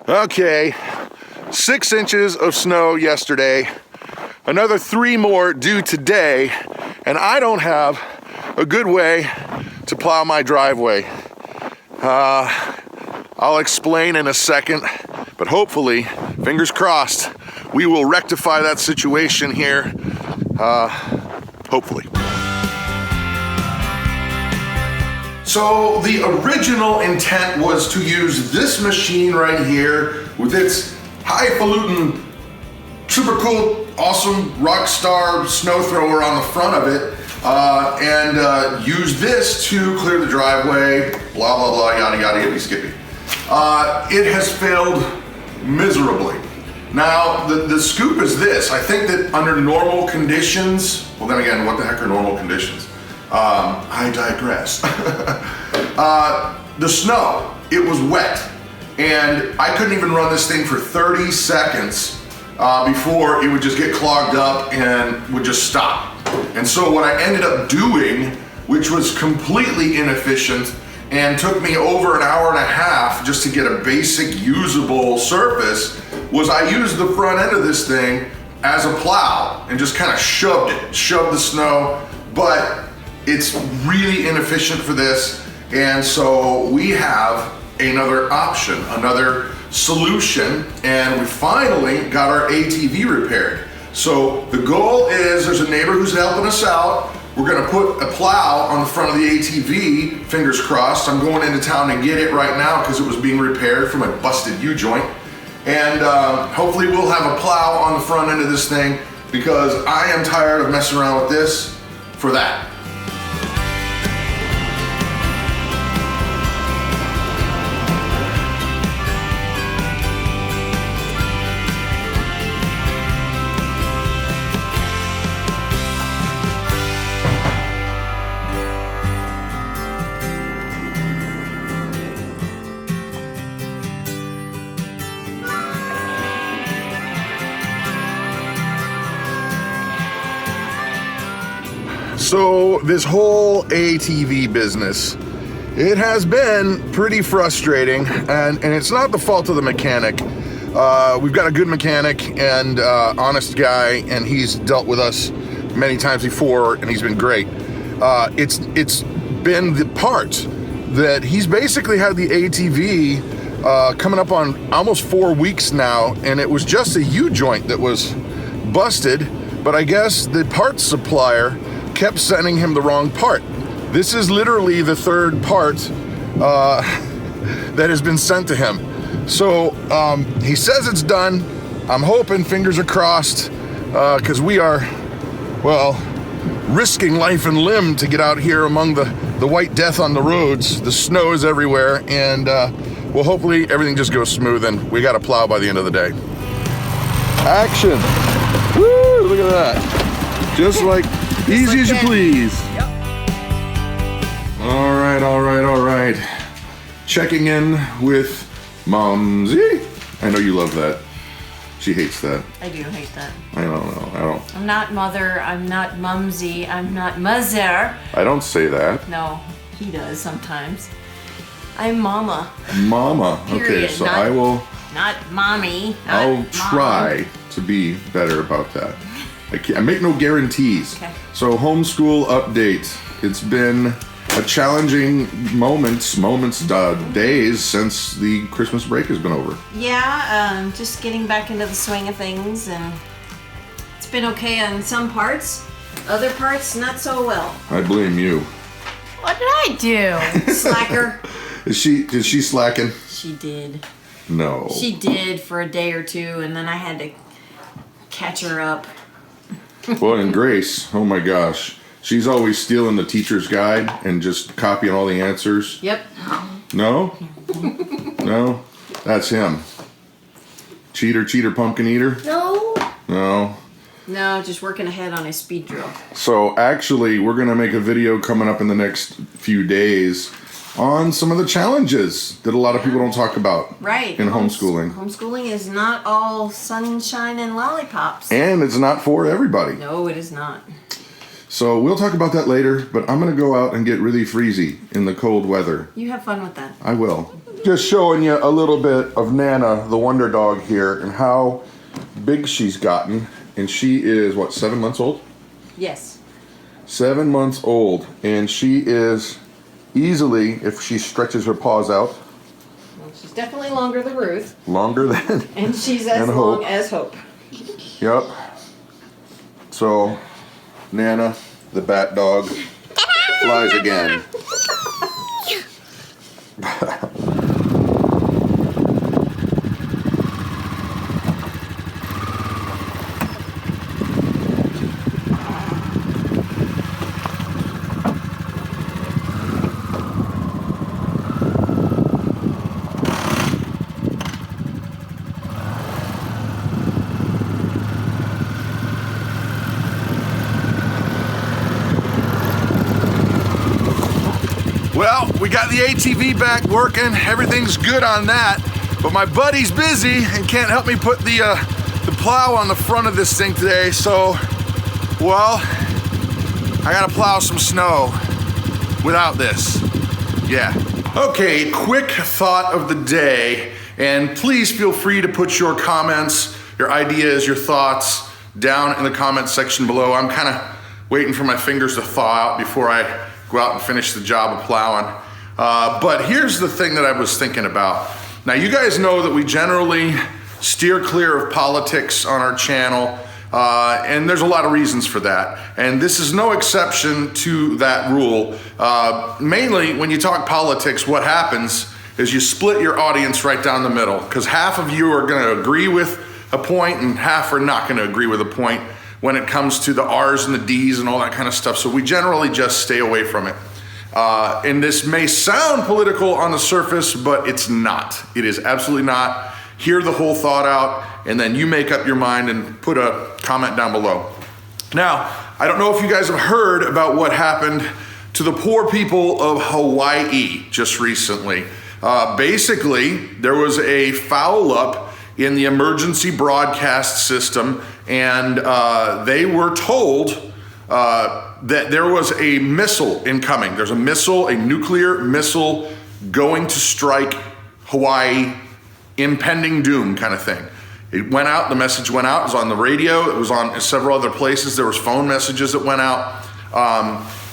Okay, 6 inches of snow yesterday, another 3 more due today, and I don't have a good way to plow my driveway. I'll explain in a second, but hopefully, fingers crossed, we will rectify that situation here, hopefully. So the original intent was to use this machine right here with its highfalutin, super cool, awesome rock star snow thrower on the front of it, and use this to clear the driveway, blah, blah, blah, yada, yada, yippee, skippy. It has failed miserably. Now, the scoop is this. I think that under normal conditions, well then again, what the heck are normal conditions? I digress. The snow, it was wet, and I couldn't even run this thing for 30 seconds before it would just get clogged up and would just stop. And so what I ended up doing, which was completely inefficient and took me over an hour and a half just to get a basic usable surface, was I used the front end of this thing as a plow and just kind of shoved the snow, but it's really inefficient for this, and so we have another option, another solution, and we finally got our ATV repaired. So the goal is, there's a neighbor who's helping us out. We're gonna put a plow on the front of the ATV, fingers crossed. I'm going into town to get it right now because it was being repaired from a busted U-joint. And hopefully we'll have a plow on the front end of this thing, because I am tired of messing around with this for that. So this whole ATV business, it has been pretty frustrating, and it's not the fault of the mechanic. We've got a good mechanic and honest guy, and he's dealt with us many times before, and he's been great. It's been the part that he's basically had the ATV coming up on almost 4 weeks now, and it was just a U-joint that was busted, but I guess the parts supplier kept sending him the wrong part. This is literally the 3rd part that has been sent to him. So he says it's done. I'm hoping, fingers are crossed, because we are, well, risking life and limb to get out here among the white death on the roads. The snow is everywhere, and well, hopefully everything just goes smooth, and we got to plow by the end of the day. Action! Woo! Look at that. Just like easy as you please. Yep. All right. Checking in with Momsy. I know you love that. She hates that. I do hate that. I don't know. I'm not mother, I'm not mumsy, I'm not mother. I don't say that. No, he does sometimes. I'm mama. Mama. Period. Okay, so not, I will. Not mommy. Not I'll mom. try to be better about that. I make no guarantees. Okay. So homeschool update. It's been a challenging days since the Christmas break has been over. Yeah, just getting back into the swing of things, and it's been okay on some parts. Other parts, not so well. I blame you. What did I do? Slacker. Is she slacking? She did. No. She did for a day or two, and then I had to catch her up. Well, and Grace, oh my gosh. She's always stealing the teacher's guide and just copying all the answers. Yep. No? No? That's him. Cheater, pumpkin eater? No. No. No, just working ahead on his speed drill. So actually, we're going to make a video coming up in the next few days on some of the challenges that a lot of people don't talk about. Right. In homeschooling. Homeschooling is not all sunshine and lollipops. And it's not for everybody. No, it is not. So we'll talk about that later, but I'm going to go out and get really freezy in the cold weather. You have fun with that. I will. Just showing you a little bit of Nana, the wonder dog here, and how big she's gotten. And she is, what, 7 months old? Yes. 7 months old. And she is easily, if she stretches her paws out. Well, she's definitely longer than Ruth. Longer than And she's as long as Hope. Yep. So, Nana, the bat dog, flies again. Well, we got the ATV back working. Everything's good on that. But my buddy's busy and can't help me put the plow on the front of this thing today. So, well, I gotta plow some snow without this. Yeah. Okay, quick thought of the day. And please feel free to put your comments, your ideas, your thoughts down in the comments section below. I'm kind of waiting for my fingers to thaw out before I go out and finish the job of plowing. But here's the thing that I was thinking about. Now, you guys know that we generally steer clear of politics on our channel, and there's a lot of reasons for that. And this is no exception to that rule. Mainly, when you talk politics, what happens is you split your audience right down the middle, because half of you are gonna agree with a point and half are not gonna agree with a point when it comes to the R's and the D's and all that kind of stuff. So we generally just stay away from it. And this may sound political on the surface, but it's not. It is absolutely not. Hear the whole thought out, and then you make up your mind and put a comment down below. Now, I don't know if you guys have heard about what happened to the poor people of Hawaii just recently. Basically, there was a foul up in the emergency broadcast system, and they were told that there was a missile incoming. There's a missile, a nuclear missile going to strike Hawaii, impending doom kind of thing. It went out, the message went out, it was on the radio, it was on several other places, there was phone messages that went out,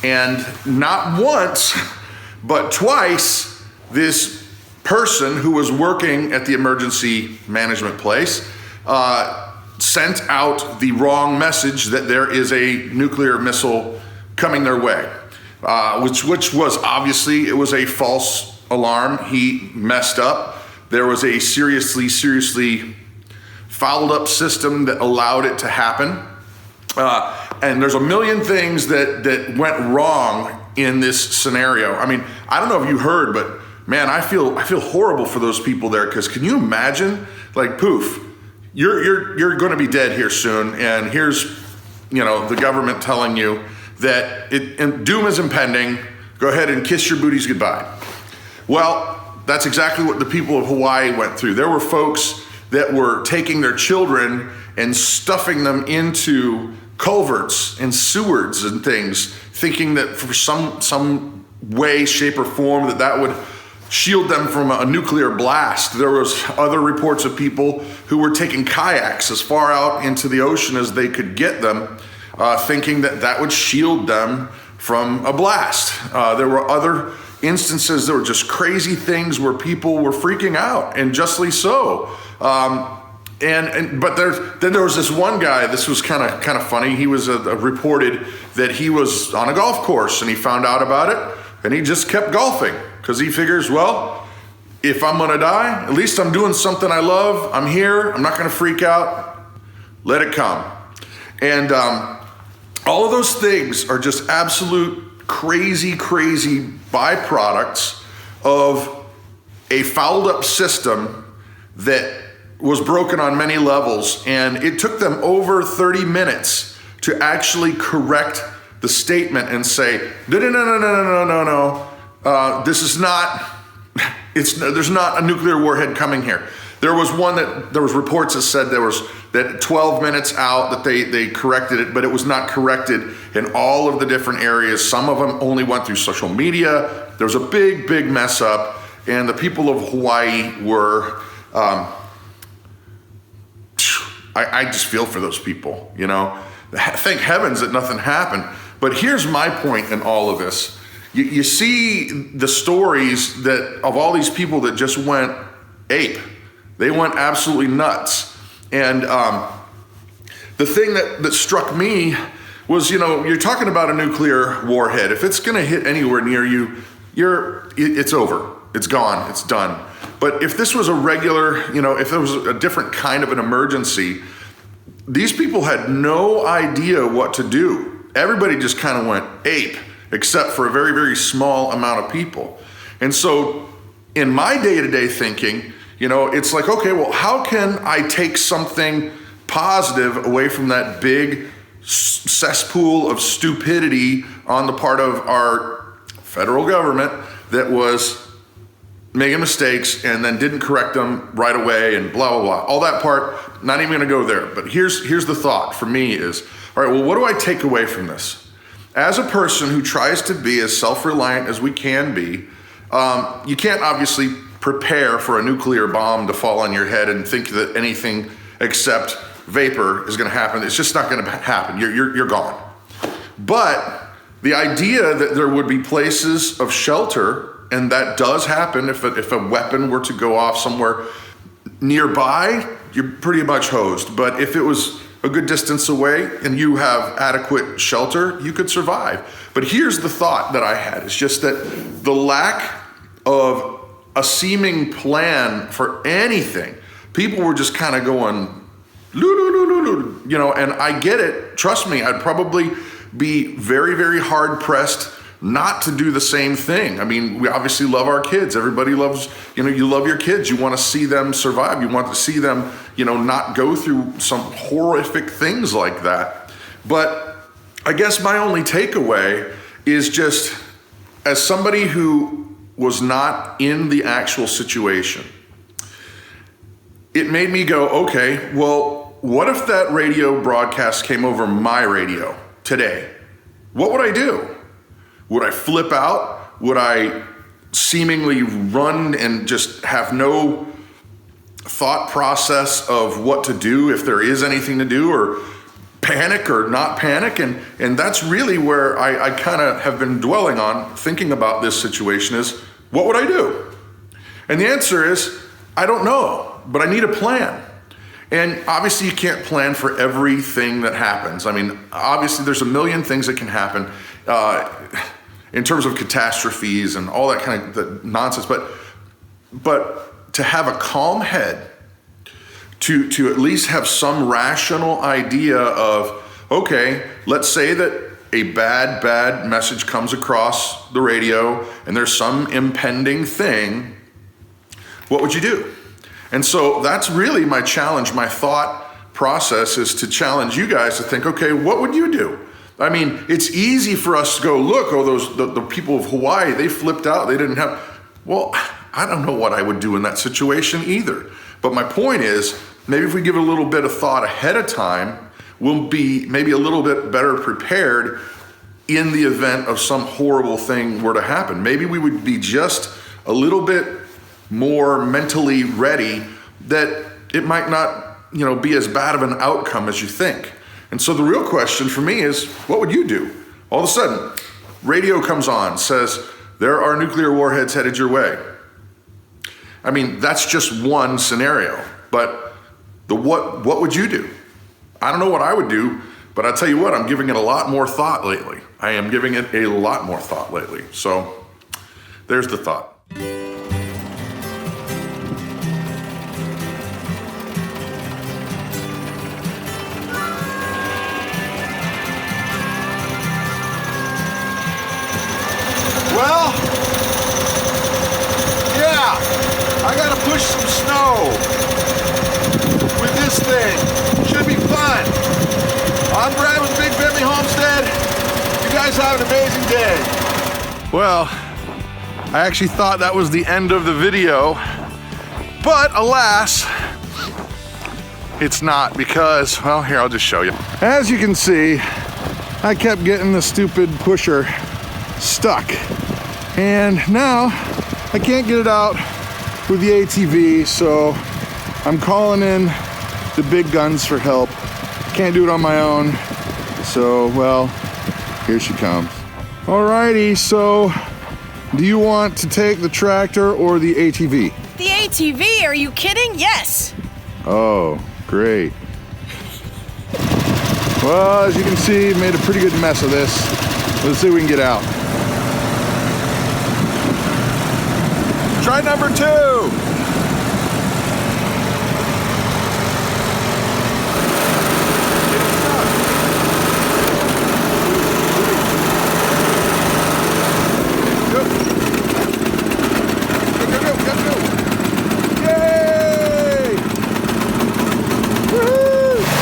and not once, but twice, this person who was working at the emergency management place sent out the wrong message that there is a nuclear missile coming their way, which was obviously, it was a false alarm. He messed up. There was a seriously fouled up system that allowed it to happen. And there's a million things that went wrong in this scenario. I mean, I don't know if you heard, but man, I feel horrible for those people there, because can you imagine, like, poof, you're going to be dead here soon, and here's, you know, the government telling you that doom is impending. Go ahead and kiss your booties goodbye. Well, that's exactly what the people of Hawaii went through. There were folks that were taking their children and stuffing them into culverts and sewers and things, thinking that for some way, shape, or form that would shield them from a nuclear blast. There was other reports of people who were taking kayaks as far out into the ocean as they could get them, thinking that would shield them from a blast. There were other instances that were just crazy things where people were freaking out, and justly so. But then there was this one guy. This was kind of funny. He was reported that he was on a golf course and he found out about it, and he just kept golfing because he figures, well, if I'm gonna die, at least I'm doing something I love. I'm here. I'm not gonna freak out. Let it come. And all of those things are just absolute crazy byproducts of a fouled up system that was broken on many levels, and it took them over 30 minutes to actually correct the statement and say, no, this is not, there's not a nuclear warhead coming here. There was reports that said that 12 minutes out that they corrected it, but it was not corrected in all of the different areas. Some of them only went through social media. There was a big mess up, and the people of Hawaii were, I just feel for those people, you know. Thank heavens that nothing happened. But here's my point in all of this. You see the stories of all these people that just went ape. They went absolutely nuts. And the thing that struck me was, you know, you're talking about a nuclear warhead. If it's gonna hit anywhere near you, it's over. It's gone, it's done. But if this was a regular, you know, if there was a different kind of an emergency, these people had no idea what to do. Everybody just kind of went ape, except for a very small amount of people. And so in my day-to-day thinking, you know, it's like, okay, well, how can I take something positive away from that big cesspool of stupidity on the part of our federal government that was making mistakes and then didn't correct them right away and blah, blah, blah. All that part, not even gonna go there. But here's the thought for me is, all right, well, what do I take away from this? As a person who tries to be as self-reliant as we can be, you can't obviously prepare for a nuclear bomb to fall on your head and think that anything except vapor is gonna happen. It's just not gonna happen, you're gone. But the idea that there would be places of shelter, and that does happen if a weapon were to go off somewhere nearby, you're pretty much hosed. But if it was a good distance away and you have adequate shelter, you could survive. But here's the thought that I had. It's just that the lack of a seeming plan for anything, people were just kind of going, you know, and I get it. Trust me, I'd probably be very hard pressed not to do the same thing. I mean, we obviously love our kids. Everybody loves, you know, you love your kids. You want to see them survive. You want to see them, you know, not go through some horrific things like that. But I guess my only takeaway is just, as somebody who was not in the actual situation, it made me go, okay, well, what if that radio broadcast came over my radio today? What would I do? Would I flip out? Would I seemingly run and just have no thought process of what to do if there is anything to do, or panic or not panic? And that's really where I kind of have been dwelling on, thinking about this situation is, what would I do? And the answer is, I don't know, but I need a plan. And obviously you can't plan for everything that happens. I mean, obviously there's a million things that can happen in terms of catastrophes and all that kind of nonsense. But to have a calm head, to at least have some rational idea of, okay, let's say that a bad message comes across the radio and there's some impending thing, what would you do? And so that's really my challenge. My thought process is to challenge you guys to think, okay, what would you do? I mean, it's easy for us to go, look, the people of Hawaii, they flipped out. They didn't have, well, I don't know what I would do in that situation either. But my point is, maybe if we give it a little bit of thought ahead of time, we'll be maybe a little bit better prepared in the event of some horrible thing were to happen. Maybe we would be just a little bit more mentally ready that it might not, you know, be as bad of an outcome as you think. And so the real question for me is, what would you do? All of a sudden, radio comes on, says, there are nuclear warheads headed your way. I mean, that's just one scenario, but what would you do? I don't know what I would do, but I'll tell you what, I'm giving it a lot more thought lately. I am giving it a lot more thought lately. So there's the thought. Well, yeah, I gotta push some snow with this thing. Should be fun. I'm Brad with Big Family Homestead. You guys have an amazing day. Well, I actually thought that was the end of the video, But alas, it's not because, well, here, I'll just show you. As you can see, I kept getting the stupid pusher stuck. And now I can't get it out with the ATV, so I'm calling in the big guns for help. Can't do it on my own, so, well, here she comes. Alrighty, so do you want to take the tractor or the ATV? The ATV? Are you kidding? Yes. Oh, great. Well, as you can see, made a pretty good mess of this. Let's see if we can get out. Try number 2.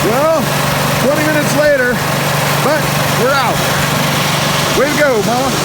Well, 20 minutes later, but we're out. Way to go, Mama.